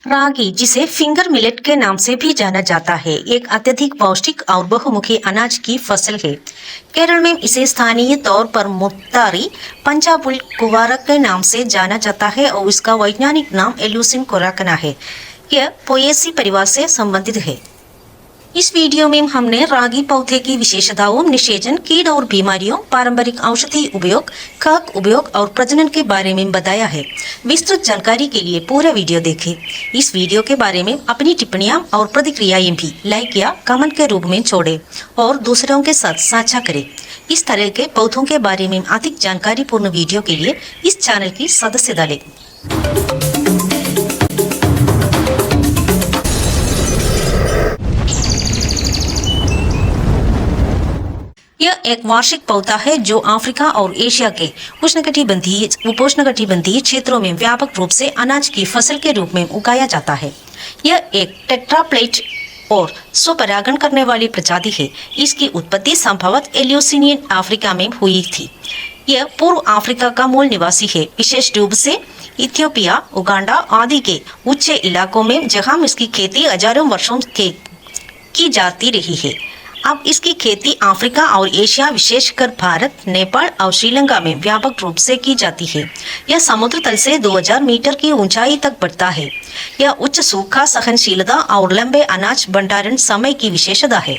रागी, जिसे finger millet के नाम से भी जाना जाता है, एक अत्यधिक पौष्टिक और बहुमुखी अनाज की फसल है। केरल में इसे स्थानीय तौर पर मुत्तारी पंजाबुल कुवारा के नाम से जाना जाता है और इसका वैज्ञानिक नाम एल्यूसिन कोराकना है। यह पोएसी परिवार से संबंधित है। इस वीडियो में हमने रागी पौधे की विशेषताओं, निषेचन, कीट और बीमारियों, पारंपरिक औषधि उपयोग, खाक उपयोग और प्रजनन के बारे में बताया है। विस्तृत जानकारी के लिए पूरा वीडियो देखें। इस वीडियो के बारे में अपनी टिप्पणियां और प्रतिक्रियाएं भी लाइक या कमेंट के रूप में छोड़ें और दूसरों के साथ साझा करें। इस तरह के पौधों के बारे में अधिक जानकारी पूर्ण वीडियो के लिए इस चैनल की सदस्यता लें। यह एक वार्षिक पौधा है जो अफ्रीका और एशिया के उष्णकटिबंधीय, उपोष्णकटिबंधीय क्षेत्रों में व्यापक रूप से अनाज की फसल के रूप में उगाया जाता है। यह एक टेट्राप्लेट और स्वपरागण करने वाली प्रजाति है। इसकी उत्पत्ति संभवतः एल्यूसिनियन अफ्रीका में हुई थी। यह पूर्व अफ्रीका का मूल निवासी है, विशेष रूप से इथियोपिया, उगांडा आदि के उच्च इलाकों में, जहां इसकी खेती हजारों वर्षों की जाती रही है। अब इसकी खेती अफ्रीका और एशिया, विशेषकर भारत, नेपाल और श्रीलंका में व्यापक रूप से की जाती है। यह समुद्र तल से 2000 मीटर की ऊंचाई तक बढ़ता है। यह उच्च सूखा सहनशीलता और लंबे अनाज भंडारण समय की विशेषता है।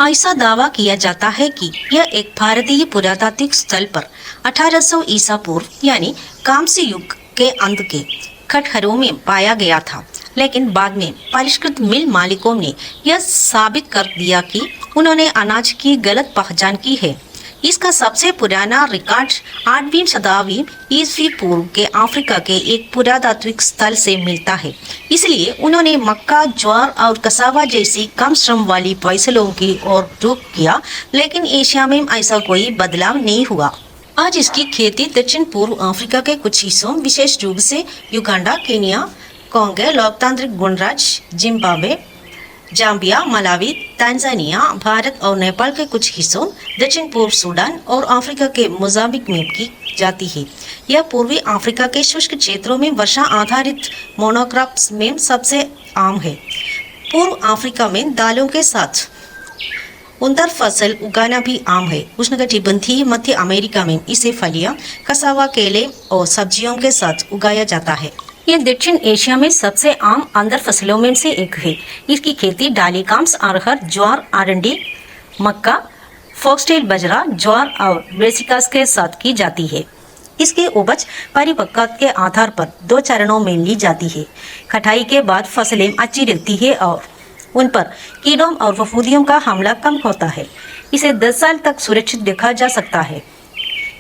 ऐसा दावा किया जाता है कि यह एक भारतीय पुरातात्विक स्थल पर 1800 ईसा पूर्व यानी कांस्य युग के अंत के खटहरों में पाया गया था, लेकिन बाद में परिष्कृत मिल मालिकों ने यह साबित कर दिया कि उन्होंने अनाज की गलत पहचान की है। इसका सबसे पुराना रिकॉर्ड 8वीं शताब्दी ईस्वी पूर्व के अफ्रीका के एक पुरातात्विक स्थल से मिलता है। इसलिए उन्होंने मक्का, ज्वार और कसावा जैसी कम श्रम वाली फसलों की ओर रुख किया, लेकिन एशिया में ऐसा कोई बदलाव नहीं हुआ। आज इसकी खेती दक्षिण पूर्व अफ्रीका के कुछ हिस्सों, विशेष रूप से युगांडा, केन्या, कांगो, लोकतांत्रिक गणराज्य Zimbabwe, Zambia, Malawi, Tanzania, Bharat और नेपाल के कुछ हिस्सों, दक्षिण पूर्व सूडान और अफ्रीका के मोजाम्बिक में की जाती है। यह पूर्वी अफ्रीका के शुष्क क्षेत्रों में वर्षा आधारित मोनोक्रॉप्स में सबसे आम है। पूर्व अफ्रीका में दालों के साथ उंदर फसल उगाना भी आम है। उष्णकटिबंधीय मध्य अमेरिका में इसे फलियां, कसावा, केले और सब्जियों के साथ उगाया जाता है। यह दक्षिण एशिया में सबसे आम अंदर फसलों में से एक है। इसकी खेती डालिकाम्स, अरहर, ज्वार, अरंडी, मक्का, फॉक्सटेल बाजरा, ज्वार और ब्रेसिकास के साथ की जाती है। इसकी उपज परिपक्वता के आधार पर 2 चरणों में ली जाती है। कटाई के बाद फसलें अच्छी रहती है और उन पर कीड़ों और फफूंदियों का हमला कम होता है। इसे 10 साल तक सुरक्षित रखा जा सकता है।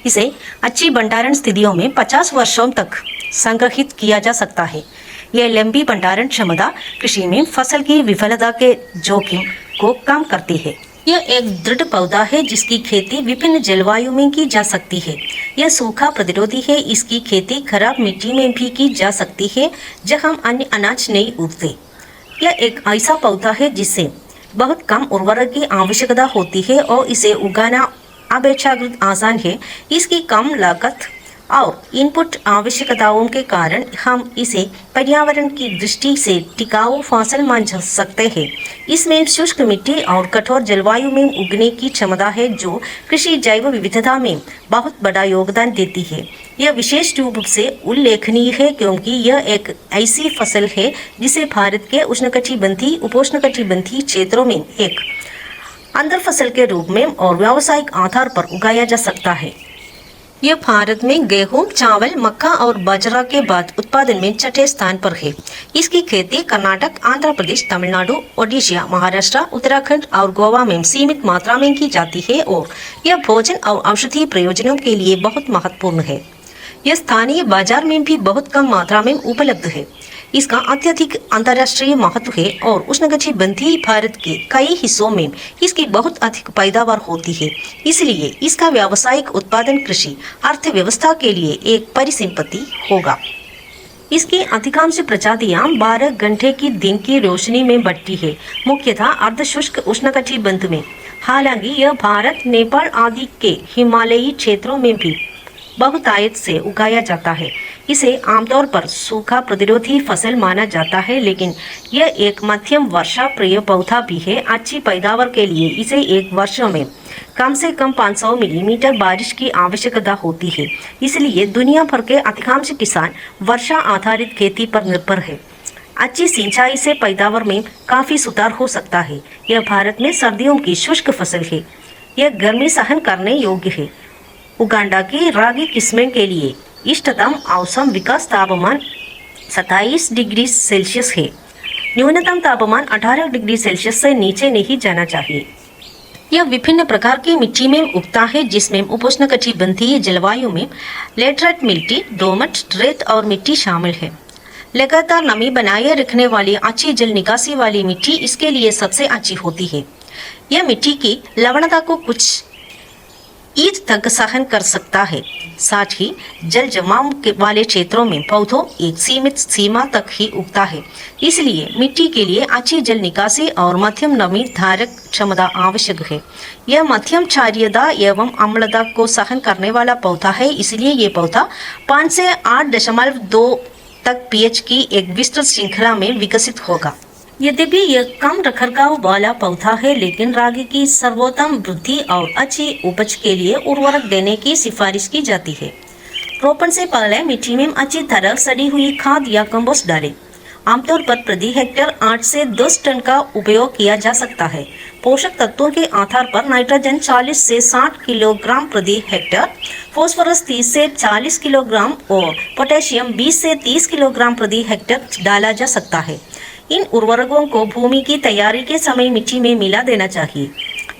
इसे अच्छी भंडारण स्थितियों में 50 वर्षों तक संग्रहित किया जा सकता है। यह लंबी भंडारण क्षमता कृषि में फसल की विफलता के जोखिम को कम करती है। यह एक दृढ़ पौधा है जिसकी खेती विभिन्न जलवायु में की जा सकती है। यह सूखा प्रतिरोधी है। इसकी खेती खराब मिट्टी में भी की जा सकती है जहां अन्य अनाज नहीं उगते। यह एक ऐसा पौधा है जिससे बहुत कम उर्वरक की आवश्यकता होती है और इसे उगाना अपेक्षाकृत आसान है। इसकी कम लागत और इनपुट आवश्यकताओं के कारण हम इसे पर्यावरण की दृष्टि से टिकाऊ फसल मान सकते हैं। इसमें शुष्क मिट्टी और कठोर जलवायु में उगने की क्षमता है जो कृषि जैव विविधता में बहुत बड़ा योगदान देती है। यह विशेष रूप से उल्लेखनीय है क्योंकि यह एक ऐसी फसल है जिसे भारत के उष्णकटिबंधीय, उपोष्णकटिबंधीय क्षेत्रों में एक अंतर फसल के रूप में और व्यावसायिक आधार पर उगाया जा सकता है। यह भारत में गेहूं, चावल, मक्का और बाजरा के बाद उत्पादन में छठे स्थान पर है। इसकी खेती कर्नाटक, आंध्र प्रदेश, तमिलनाडु, ओडिशा, महाराष्ट्र, उत्तराखंड और गोवा में सीमित मात्रा में की जाती है और यह भोजन और औषधीय प्रयोजनों के लिए बहुत महत्वपूर्ण है। यह स्थानीय बाजार में भी बहुत कम मात्रा में उपलब्ध है। इसका अत्यधिक अंतर्राष्ट्रीय महत्व है और उष्णकटिबंधीय भारत के कई हिस्सों में इसकी बहुत अधिक पैदावार होती है। इसलिए इसका व्यावसायिक उत्पादन कृषि अर्थव्यवस्था के लिए एक परिसंपत्ति होगा। इसकी अधिकांश प्रजातियां 12 घंटे की दिन की रोशनी में बढ़ती है, मुख्यतः अर्धशुष्क उष्णकटिबंध में। हालांकि यह भारत, नेपाल आदि के हिमालयी क्षेत्रों में भी बहुतायत से उगाया जाता है। इसे आमतौर पर सूखा प्रतिरोधी फसल माना जाता है, लेकिन यह एक मध्यम वर्षा प्रिय पौधा भी है। अच्छी पैदावार के लिए इसे एक वर्ष में कम से कम 500 मिलीमीटर बारिश की आवश्यकता होती है। इसलिए दुनिया भर के अधिकांश किसान वर्षा आधारित खेती पर निर्भर है। अच्छी सिंचाई से पैदावार में काफी सुधार हो सकता है। यह भारत में सर्दियों की शुष्क फसल है। यह गर्मी सहन करने योग्य है। उगांडा की रागी किस्में के लिए इष्टतम औसत विकास तापमान 27 डिग्री सेल्सियस है। न्यूनतम तापमान 18 डिग्री सेल्सियस से नीचे नहीं जाना चाहिए। यह विभिन्न प्रकार की मिट्टी में उगता है, जिसमें उपोष्णकटिबंधीय जलवायु में लैटराइट मिट्टी, दोमट, रेत और मिट्टी शामिल है। लगातार नमी बनाए रखने वाली अच्छी जल निकासी वाली मिट्टी इसके लिए सबसे अच्छी होती है। यह मिट्टी की लवणता को कुछ ईद तक सहन कर सकता है। साथ ही जल जमाव वाले क्षेत्रों में पौधों एक सीमित सीमा तक ही उगता है। इसलिए मिट्टी के लिए अच्छी जल निकासी और मध्यम नमी धारक क्षमता आवश्यक है। यह मध्यम क्षारीयता एवं अम्लता को सहन करने वाला पौधा है। इसलिए ये पौधा 5 से 8.2 तक पीएच की एक विस्तृत श्रृंखला में विकसित होगा। यद्यपि यह कम रखरखाव वाला पौधा है, लेकिन रागी की सर्वोत्तम वृद्धि और अच्छी उपज के लिए उर्वरक देने की सिफारिश की जाती है। रोपण से पहले मिट्टी में अच्छी तरह सड़ी हुई खाद या कंपोस्ट डालें। आमतौर पर प्रति हेक्टेयर 8 से 10 टन का उपयोग किया जा सकता है। पोषक तत्वों के आधार पर नाइट्रोजन 40 से 60 किलोग्राम प्रति हेक्टेयर, फॉस्फोरस 30 से 40 किलोग्राम और पोटेशियम 20 से 30 किलोग्राम प्रति हेक्टेयर डाला जा सकता है। इन उर्वरकों को भूमि की तैयारी के समय मिट्टी में मिला देना चाहिए।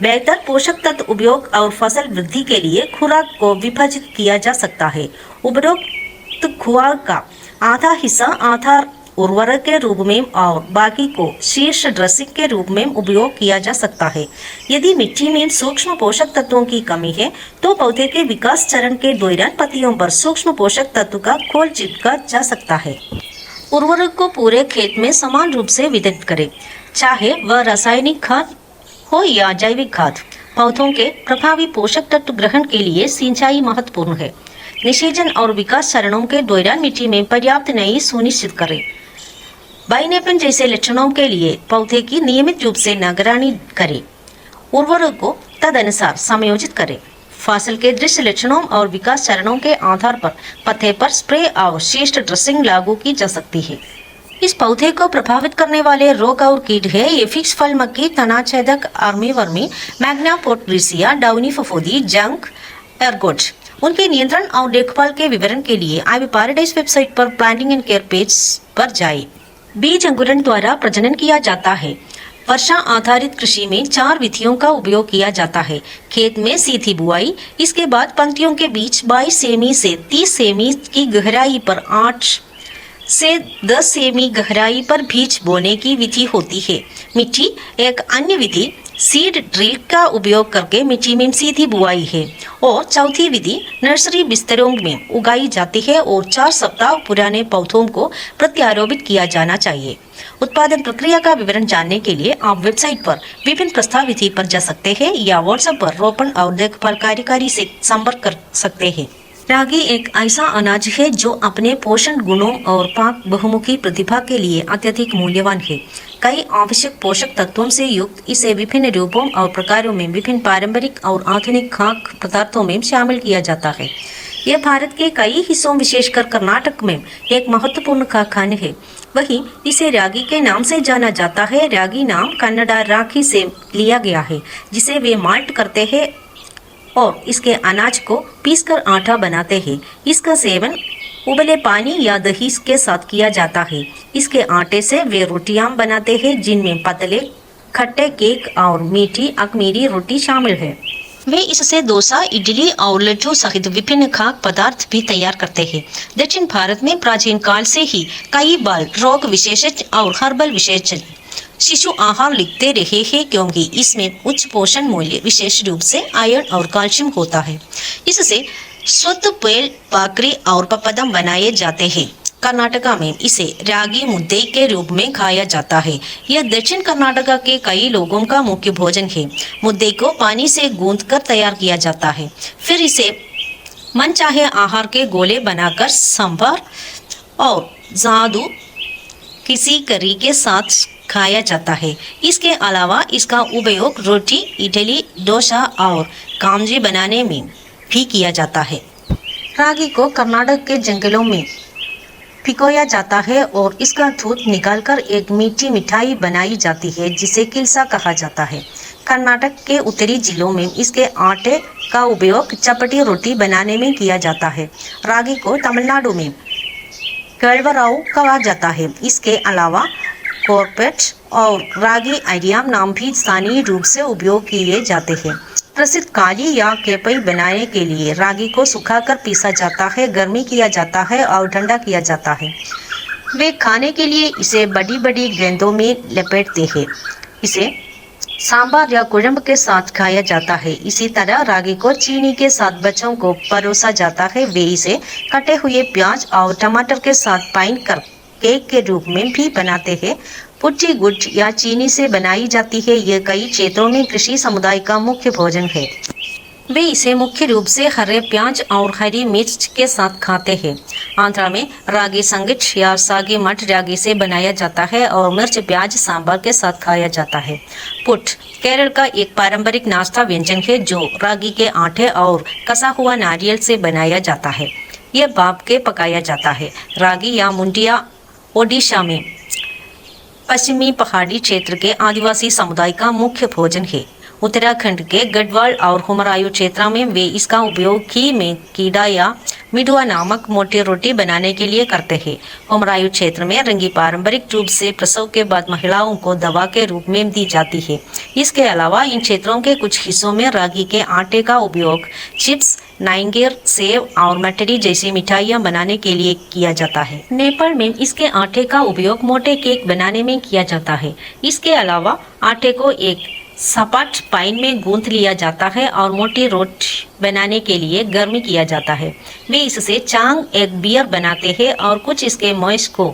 बेहतर पोषक तत्व उपयोग और फसल वृद्धि के लिए खुराक को विभाजित किया जा सकता है। उपरोक्त खुराक का आधा हिस्सा आधार उर्वरक के रूप में और बाकी को शीर्ष ड्रेसिंग के रूप में उपयोग किया जा सकता है। यदि मिट्टी में सूक्ष्म पोषक तत्वों की कमी है तो पौधे के विकास चरण के दौरान पत्तियों पर सूक्ष्म पोषक तत्व का खोल चिपका जा सकता है। उर्वरक को पूरे खेत में समान रूप से वितरित करें, चाहे वह रासायनिक खाद हो या जैविक खाद। पौधों के प्रभावी पोषक तत्व ग्रहण के लिए सिंचाई महत्वपूर्ण है। निषेचन और विकास चरणों के दौरान मिट्टी में पर्याप्त नमी सुनिश्चित करें। बाइनेपन जैसे लक्षणों के लिए पौधे की नियमित रूप से निगरानी करें। उर्वरक को तदनुसार समायोजित करें। फसल के दृश्य लक्षणों और विकास चरणों के आधार पर पत्ते पर स्प्रे और शीर्ष ड्रेसिंग लागू की जा सकती है। इस पौधे को प्रभावित करने वाले रोग और कीट है एफिक्स फल मक्खी, तनाछेदक, आर्मीवर्मी, मैग्ना पोर्ट्रिसिया, डाउनी फफूंदी, जंक, एर्गोट। उनके नियंत्रण और देखभाल के विवरण के लिए आईवी पैराडाइज वेबसाइट पर प्लांटिंग एंड केयर पेज पर जाएं। बीज अंकुरण द्वारा प्रजनन किया जाता है। वर्षा आधारित कृषि में 4 विधियों का उपयोग किया जाता है। खेत में सीधी बुआई, इसके बाद पंक्तियों के बीच 22 सेमी से 30 सेमी की गहराई पर 8 से 10 सेमी गहराई पर बीज बोने की विधि होती है। मिट्टी एक अन्य विधि सीड ड्रिल का उपयोग करके मिट्टी में सीधी बुआई है और चौथी विधि नर्सरी बिस्तरों में उगाई जाती है और 4 सप्ताह पुराने पौधों को प्रत्यारोपित किया जाना चाहिए। उत्पादन प्रक्रिया का विवरण जानने के लिए आप वेबसाइट पर विभिन्न प्रस्ताव विधि पर जा सकते हैं या व्हाट्सएप पर रोपण और देखभाल कार्यकारी से संपर्क कर सकते हैं। रागी एक ऐसा अनाज है जो अपने पोषण गुणों और पाक बहुमुखी प्रतिभा के लिए अत्यधिक मूल्यवान है। कई आवश्यक पोषक तत्वों से युक्त इसे विभिन्न रूपों और प्रकारों में विभिन्न पारंपरिक और आधुनिक खाद्य पदार्थों में शामिल किया जाता है। यह भारत के कई हिस्सों, विशेषकर कर्नाटक में एक महत्वपूर्ण खाद्यान्न है। वहीं इसे रागी के नाम से जाना जाता है। रागी नाम कन्नड़ा राखी से लिया गया है, जिसे वे माल्ट करते हैं और इसके अनाज को पीसकर आटा बनाते हैं। इसका सेवन उबले पानी या दही के साथ किया जाता है। इसके आटे से वे रोटियां बनाते हैं, जिनमें पतले खट्टे केक और मीठी अखमीरी रोटी शामिल है। वे इससे डोसा, इडली और लड्डू सहित विभिन्न खाद्य पदार्थ भी तैयार करते हैं। दक्षिण भारत में प्राचीन काल से ही कई बाल रोग विशेषज्ञ और हर्बल विशेषज्ञ शिशु आहार लिखते रहे हैं, क्योंकि इसमें उच्च पोषण मूल्य, विशेष रूप से आयरन और कैल्शियम होता है। इससे शुद्ध पेल, पाकरी और पपदम बनाए जाते हैं। कर्नाटका में इसे रागी मुद्दे के रूप में खाया जाता है। यह दक्षिण कर्नाटका के कई लोगों का मुख्य भोजन है। मुद्दे को पानी से गूंथकर तैयार किया जाता है, फिर इसे मनचाहे आहार के गोले बनाकर सांभर और जादू किसी करी के साथ खाया जाता है। इसके अलावा इसका उपयोग रोटी, इडली, डोसा और कामजी बनाने में भी किया जाता है। रागी को कर्नाटक के जंगलों में भिगोया जाता है और इसका दूध निकालकर एक मीठी मिठाई बनाई जाती है जिसे किल्सा कहा जाता है। कर्नाटक के उत्तरी जिलों में इसके आटे का उपयोग चपटी रोटी बनाने में किया जाता है। रागी को तमिलनाडु में केळवराऊ कहा जाता है। इसके अलावा कॉर्पेट और रागी आइडियाम नाम भी स्थानीय रूप से उपयोग किए जाते हैं। प्रसिद्ध काली या केपई बनाने के लिए रागी को सुखाकर पीसा जाता है, गर्मी किया जाता है और ठंडा किया जाता है। वे खाने के लिए इसे बड़ी बड़ी गेंदों में लपेटते हैं। इसे सांभर या कुழம்பு के साथ खाया जाता है। इसी तरह रागी को चीनी के साथ बच्चों को परोसा जाता है। वे इसे कटे हुए प्याज और टमाटर के साथ पाइन कर केक के रूप में भी बनाते हैं। पुट्टी गुड़ या चीनी से बनाई जाती है। यह कई क्षेत्रों में कृषि समुदाय का मुख्य भोजन है। वे इसे मुख्य रूप से हरे प्याज और हरी मिर्च के साथ खाते हैं। आंध्रा में रागी संगीत या सागी मठ रागी से बनाया जाता है और मिर्च प्याज सांभर के साथ खाया जाता है। पुट केरल का एक पारंपरिक नाश्ता व्यंजन है जो रागी के आटे और कसा हुआ नारियल से बनाया जाता है। यह भाप के पकाया जाता है। रागी या मुंडिया ओडिशा में पश्चिमी पहाड़ी क्षेत्र के आदिवासी समुदाय का मुख्य भोजन है। उत्तराखंड के गढ़वाल और हुमरायू क्षेत्र में वे इसका उपयोग घी में कीड़ा या मिडुआ नामक मोटी रोटी बनाने के लिए करते हैं। हुमरायू क्षेत्र में रंगी पारंपरिक रूप से प्रसव के बाद महिलाओं को दवा के रूप में दी जाती है। इसके अलावा इन क्षेत्रों के कुछ हिस्सों में रागी के आटे का उपयोग चिप्स, नाइंगेर, सेव और मटरी जैसी मिठाइयाँ बनाने के लिए किया जाता है। नेपाल में इसके आटे का उपयोग मोटे केक बनाने में किया जाता है। इसके अलावा आटे को एक सपाट पाइन में गूंथ लिया जाता है और मोटी रोटी बनाने के लिए गर्मी किया जाता है। वे इससे चांग एक बियर बनाते हैं और कुछ इसके मॉइस को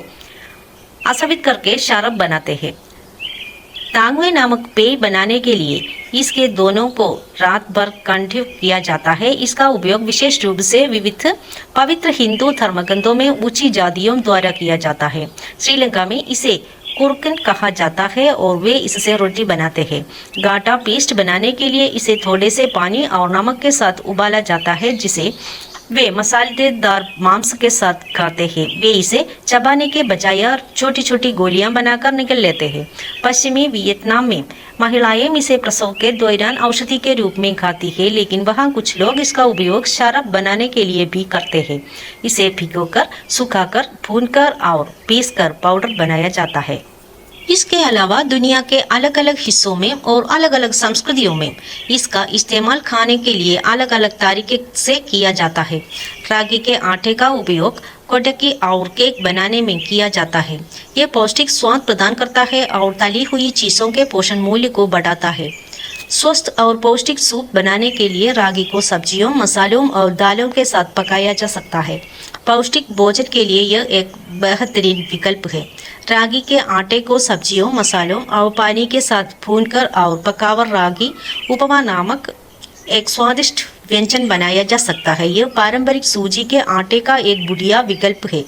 आसवित करके शराब बनाते हैं। तांगवे नामक पेय बनाने के लिए इसके दोनों को रात भर कंठिव किया जाता है। इसका उपयोग विशेष रूप से विविध पवित्र हिंदू धर्मग्रंथों में ऊंची जातियों द्वारा किया जाता है। श्रीलंका में इसे कुरकन कहा जाता है और वे इससे रोटी बनाते हैं। गाटा पेस्ट बनाने के लिए इसे थोड़े से पानी और नमक के साथ उबाला जाता है जिसे वे मसालेदार मांस के साथ खाते हैं। वे इसे चबाने के बजाय छोटी छोटी गोलियां बनाकर निकल लेते हैं। पश्चिमी वियतनाम में महिलाएं इसे प्रसव के दौरान औषधि के रूप में खाती है, लेकिन वहां कुछ लोग इसका उपयोग शराब बनाने के लिए भी करते हैं। इसे भिगोकर, सुखाकर, भूनकर और पीसकर पाउडर बनाया जाता है। इसके अलावा दुनिया के अलग अलग हिस्सों में और अलग अलग संस्कृतियों में इसका इस्तेमाल खाने के लिए अलग अलग तरीके से किया जाता है। रागी के आटे का उपयोग कोडकी और केक बनाने में किया जाता है। यह पौष्टिक स्वाद प्रदान करता है और तली हुई चीज़ों के पोषण मूल्य को बढ़ाता है। स्वस्थ और पौष्टिक सूप बनाने के लिए रागी को सब्जियों, मसालों और दालों के साथ पकाया जा सकता है। पौष्टिक भोजन के लिए यह एक बेहतरीन विकल्प है। रागी के आटे को सब्जियों, मसालों और पानी के साथ भूनकर और पकाकर रागी उपमा नामक एक स्वादिष्ट व्यंजन बनाया जा सकता है। यह पारंपरिक सूजी के आटे का एक बढ़िया विकल्प है।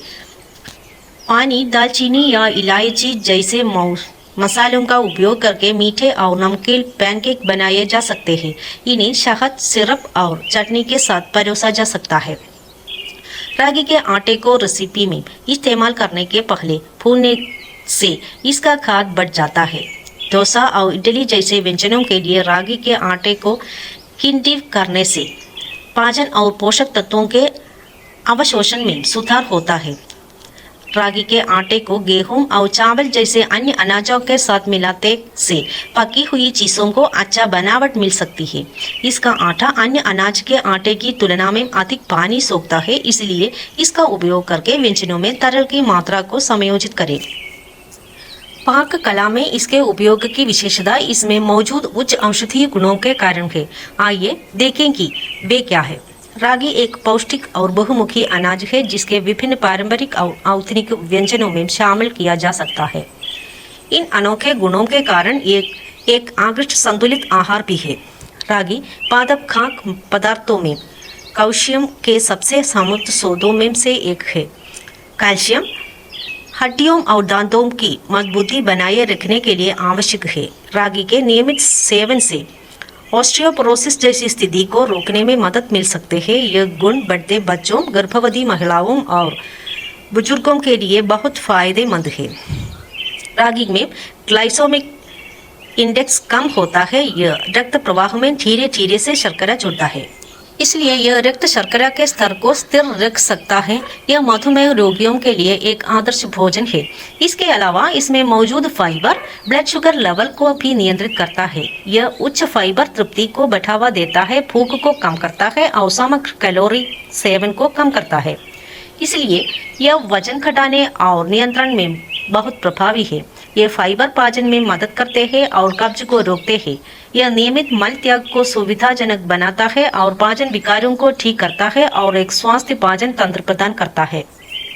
पानी, दालचीनी या इलायची जैसे मसालों का उपयोग करके मीठे और नमकीन पैनकेक बनाए जा सकते हैं। इन्हें शहद, सिरप और चटनी के साथ परोसा जा सकता है। रागी के आटे को रेसिपी में इस्तेमाल करने के पहले भूनने से इसका स्वाद बढ़ जाता है। डोसा और इडली जैसे व्यंजनों के लिए रागी के आटे को किंडिव करने से पाचन और पोषक तत्वों के अवशोषण में सुधार होता है। रागी के आटे को गेहूं और चावल जैसे अन्य अनाजों के साथ मिलाते से पकी हुई चीज़ों को अच्छा बनावट मिल सकती है। इसका आटा अन्य अनाज के आटे की तुलना में अधिक पानी सोखता है, इसलिए इसका उपयोग करके व्यंजनों में तरल की मात्रा को समायोजित करें। पाक कला में इसके उपयोग की विशेषता इसमें मौजूद उच्च औषधीय गुणों के कारण है। आइए देखें कि वे क्या है। रागी एक पौष्टिक और बहुमुखी अनाज है जिसके विभिन्न पारंपरिक और आधुनिक व्यंजनों में शामिल किया जा सकता है। इन अनोखे गुणों के कारण एक आकृष्ट संतुलित आहार भी है। रागी पादप खाद्य पदार्थों में कैल्शियम के सबसे समृद्ध स्रोतों में से एक है। कैल्शियम हड्डियों और दांतों की मजबूती बनाए रखने के लिए आवश्यक है। रागी के नियमित सेवन से ऑस्टियोपोरोसिस जैसी स्थिति को रोकने में मदद मिल सकते हैं। यह गुण बढ़ते बच्चों, गर्भवती महिलाओं और बुजुर्गों के लिए बहुत फायदेमंद है। रागी में ग्लाइसेमिक इंडेक्स कम होता है। यह रक्त प्रवाह में धीरे धीरे से शर्करा जुड़ता है, इसलिए यह रक्त शर्करा के स्तर को स्थिर रख सकता है। यह मधुमेह रोगियों के लिए एक आदर्श भोजन है। इसके अलावा इसमें मौजूद फाइबर ब्लड शुगर लेवल को भी नियंत्रित करता है। यह उच्च फाइबर तृप्ति को बढ़ावा देता है, भूख को कम करता है और समग्र कैलोरी सेवन को कम करता है। इसलिए यह वजन घटाने और नियंत्रण में बहुत प्रभावी है। ये फाइबर पाचन में मदद करते हैं और कब्ज को रोकते हैं। यह नियमित मल त्याग को सुविधाजनक बनाता है और पाचन विकारों को ठीक करता है और एक स्वास्थ्य पाचन तंत्र प्रदान करता है।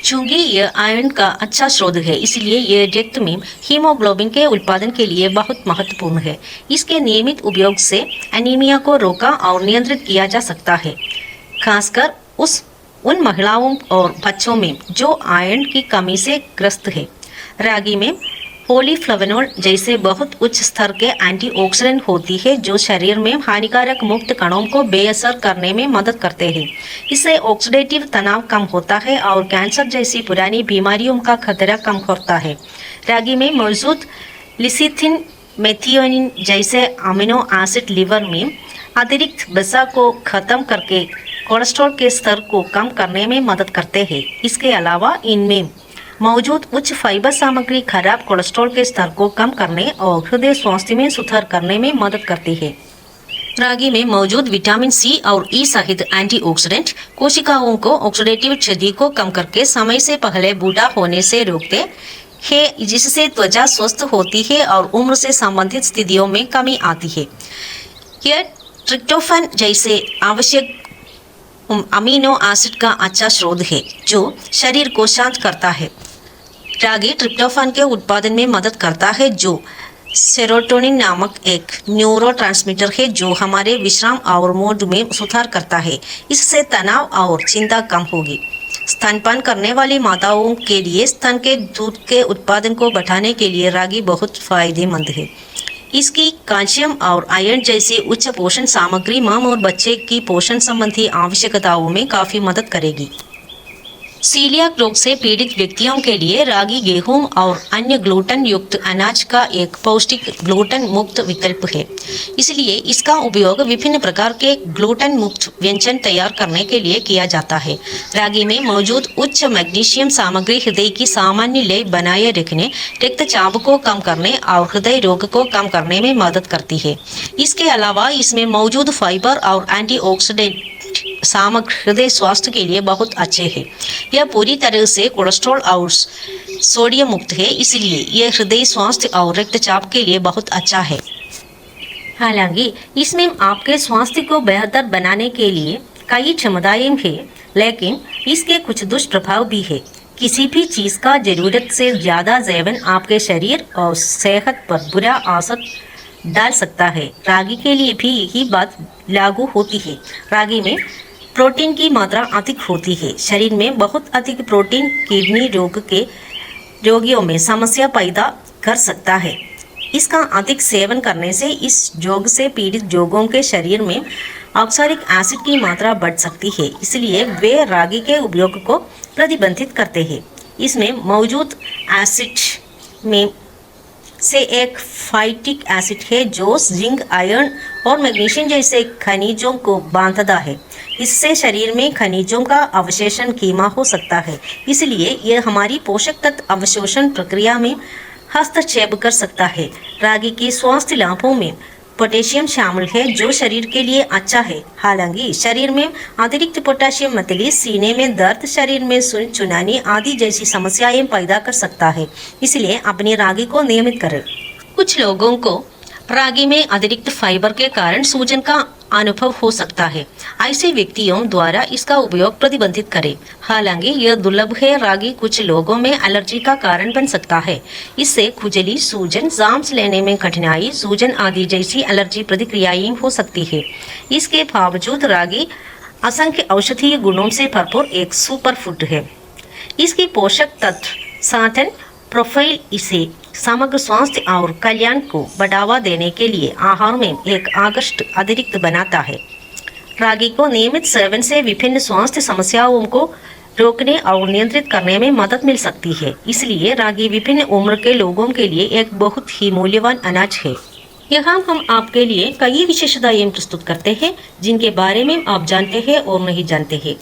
चूंकि यह आयरन का अच्छा स्रोत है, इसलिए यह रक्त में हीमोग्लोबिन के उत्पादन के लिए बहुत महत्वपूर्ण है। इसके नियमित उपयोग से एनीमिया को रोका और नियंत्रित किया जा सकता है, खासकर उन महिलाओं और बच्चों में जो आयरन की कमी से ग्रस्त है। रागी में पॉलीफ्लेवोनोल जैसे बहुत उच्च स्तर के एंटीऑक्सीडेंट होती है जो शरीर में हानिकारक मुक्त कणों को बेअसर करने में मदद करते हैं। इससे ऑक्सीडेटिव तनाव कम होता है और कैंसर जैसी पुरानी बीमारियों का खतरा कम होता है। रागी में मौजूद लिसिथिन, मेथियोनिन जैसे अमीनो एसिड लिवर में अतिरिक्त वसा को खत्म करके कोलेस्ट्रॉल के स्तर को कम करने में मदद करते हैं। इसके अलावा इनमें मौजूद उच्च फाइबर सामग्री खराब कोलेस्ट्रॉल के स्तर को कम करने और हृदय स्वास्थ्य में सुधार करने में मदद करती है। रागी में मौजूद विटामिन सी और ई सहित एंटीऑक्सीडेंट कोशिकाओं को ऑक्सीडेटिव क्षति को कम करके समय से पहले बूढ़ा होने से रोकते हैं, जिससे त्वचा स्वस्थ होती है और उम्र से संबंधित स्थितियों में कमी आती है। यह ट्रिप्टोफैन जैसे आवश्यक अमीनो एसिड का अच्छा स्रोत है जो शरीर को शांत करता है। रागी ट्रिप्टोफैन के उत्पादन में मदद करता है जो सेरोटोनिन नामक एक न्यूरोट्रांसमीटर है जो हमारे विश्राम और मूड में सुधार करता है। इससे तनाव और चिंता कम होगी। स्तनपान करने वाली माताओं के लिए स्तन के दूध के उत्पादन को बढ़ाने के लिए रागी बहुत फायदेमंद है। इसकी कैल्शियम और आयरन जैसी उच्च पोषण सामग्री मां और बच्चे की पोषण संबंधी आवश्यकताओं में काफ़ी मदद करेगी। सीलियाक रोग से पीड़ित व्यक्तियों के लिए रागी गेहूं और अन्य ग्लूटेन युक्त अनाज का एक पौष्टिक ग्लूटेन मुक्त विकल्प है। इसलिए इसका उपयोग विभिन्न प्रकार के ग्लूटेन मुक्त व्यंजन तैयार करने के लिए किया जाता है। रागी में मौजूद उच्च मैग्नीशियम सामग्री हृदय की सामान्य लय बनाए रखने, रक्तचाप को कम करने और हृदय रोग को कम करने में मदद करती है। इसके अलावा इसमें मौजूद फाइबर और एंटीऑक्सीडेंट सामग्री हृदय स्वास्थ्य के लिए बहुत अच्छे हैं। यह पूरी तरह से कोलेस्ट्रॉल और सोडियम मुक्त है, इसलिए यह हृदय स्वास्थ्य और रक्तचाप के लिए बहुत अच्छा है। हालांकि इसमें आपके स्वास्थ्य को बेहतर बनाने के लिए कई क्षमताएं हैं, लेकिन इसके कुछ दुष्प्रभाव भी है। किसी भी चीज़ का ज़रूरत से ज़्यादा सेवन आपके शरीर और सेहत पर बुरा असर डाल सकता है। रागी के लिए भी यही बात लागू होती है। रागी में प्रोटीन की मात्रा अधिक होती है। शरीर में बहुत अधिक प्रोटीन किडनी रोग के रोगियों में समस्या पैदा कर सकता है। इसका अधिक सेवन करने से इस रोग से पीड़ित लोगों के शरीर में ऑक्सैलिक एसिड की मात्रा बढ़ सकती है, इसलिए वे रागी के उपयोग को प्रतिबंधित करते हैं। इसमें मौजूद एसिड में से एक फाइटिक एसिड है जो जिंक, आयरन और मैग्नीशियम जैसे खनिजों को बांधता है। इससे शरीर में खनिजों का अवशोषण धीमा हो सकता है, इसलिए यह हमारी पोषक तत्व अवशोषण प्रक्रिया में हस्तक्षेप कर सकता है। रागी के स्वास्थ्य लाभों में पोटेशियम शामिल है जो शरीर के लिए अच्छा है। हालांकि शरीर में अतिरिक्त पोटेशियम मतली सीने में दर्द, शरीर में चुनानी आदि जैसी समस्याएं पैदा कर सकता है, इसलिए अपनी रागी को नियमित करें। कुछ लोगों को रागी में अतिरिक्त फाइबर के कारण सूजन का अनुभव हो सकता है। ऐसे व्यक्तियों द्वारा इसका उपयोग प्रतिबंधित करें। हालांकि यह दुर्लभ है। रागी कुछ लोगों में एलर्जी का कारण बन सकता है। इससे खुजली, सूजन, सांस लेने में कठिनाई, सूजन आदि जैसी एलर्जी प्रतिक्रियाएं हो सकती है। इसके बावजूद रागी असंख्य औषधीय गुणों से भरपूर एक सुपर फूड है। इसकी पोषक तत्व साधन प्रोफाइल इसे समग्र स्वास्थ्य और कल्याण को बढ़ावा देने के लिए आहार में एक आकर्षक अतिरिक्त बनाता है। रागी को नियमित सेवन से विभिन्न स्वास्थ्य समस्याओं को रोकने और नियंत्रित करने में मदद मिल सकती है। इसलिए रागी विभिन्न उम्र के लोगों के लिए एक बहुत ही मूल्यवान अनाज है। यहाँ हम आपके लिए कई विशेषताएं प्रस्तुत करते हैं जिनके बारे में आप जानते हैं और नहीं जानते हैं।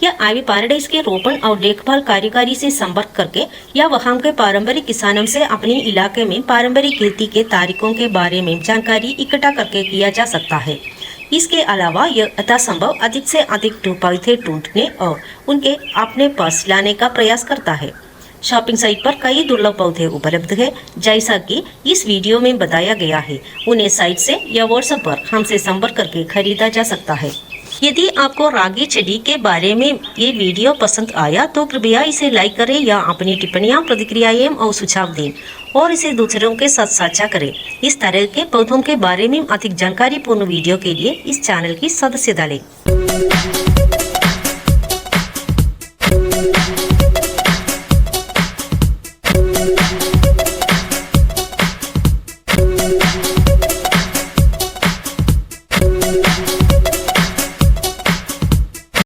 यह आईवी पैराडाइज के रोपण और देखभाल कार्यकारी से संपर्क करके या वहां के पारंपरिक किसानों से अपने इलाके में पारंपरिक खेती के तरीकों के बारे में जानकारी इकट्ठा करके किया जा सकता है। इसके अलावा यह यथासंभव अधिक से अधिक पौधे ढूंढने और उनके अपने पास लाने का प्रयास करता है। शॉपिंग साइट पर कई दुर्लभ पौधे उपलब्ध है, जैसा कि इस वीडियो में बताया गया है। उन्हें साइट से या व्हाट्सएप पर हमसे संपर्क करके खरीदा जा सकता है। यदि आपको रागी चेरी के बारे में ये वीडियो पसंद आया तो कृपया इसे लाइक करें या अपनी टिप्पणियां, प्रतिक्रियाएं और सुझाव दें और इसे दूसरों के साथ साझा करें। इस तरह के पौधों के बारे में अधिक जानकारी पूर्ण वीडियो के लिए इस चैनल की सदस्यता लें।